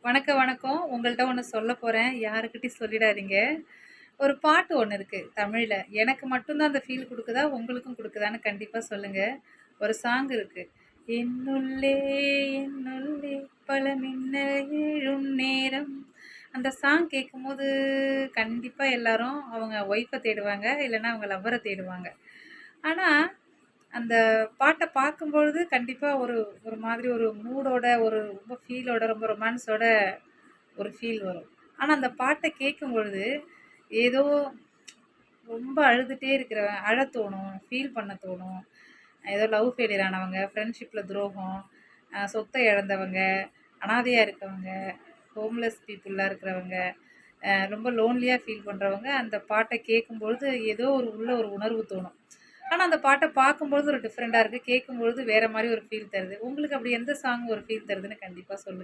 வணக்கம், வணக்கம். உங்கள்ட்ட ஒண்ணு சொல்லப் போறேன். யாருக்கிட்டயும் சொல்லிடாதீங்க. ஒரு பாட்டு ஒண்ணு இருக்கு தமிழ்ல. எனக்கு மட்டும் தான் அந்த ஃபீல் குடுக்குதா? உங்களுக்கும் குடுக்குதான்னு கண்டிப்பா சொல்லுங்க. ஒரு சாங் இருக்கு. என்னுள்ளே என்னுள்ளே பல மின்னல் எழும் நேரம். அந்த சாங் கேட்கும்போது கண்டிப்பா எல்லாரும் அவங்க ஒய்ஃப தேடுவாங்க. இல்லன்னா அவங்க லவ்வர தேடுவாங்க. ஆனா, அந்த பாட்ட பார்க்கும்பொழுது கண்டிப்பா ஒரு ஒரு மாதிரி ஒரு மூடோட, ஒரு ரொம்ப ஃபீலோட, ரொம்ப ரொமான்ஸோட ஒரு ஃபீல் வரும். ஆனா, அந்த பாட்ட கேட்கும்பொழுது, ஏதோ ரொம்ப அழுதுட்டே இருக்கிறவன் அழத் தோணும், ஃபீல் பண்ண தோணும். ஏதோ லவ் ஃபெயிலியர் ஆனவங்க, ஃப்ரெண்ட்ஷிப்ல துரோகம், சொத்த இழந்தவங்க, அனாதையா இருக்கவங்க, ஹோம்லெஸ் பீப்புளா இருக்கிறவங்க, ரொம்ப லோன்லியா ஃபீல் பண்றவங்க, அந்த பாட்ட கேட்கும்பொழுது ஏதோ ஒரு உள்ள ஒரு உணர்வு தோணும். ஆனா, அந்த பாட்ட பார்க்கும்பொழுது ஒரு டிஃப்ரெண்ட்டா இருக்கு. கேட்கும்பொழுது வேற மாரி ஒரு ஃபீல் தருது. உங்களுக்கு அப்படி எந்த சாங் ஒரு ஃபீல் தருதுன்னு கண்டிப்பா சொல்லுங்க.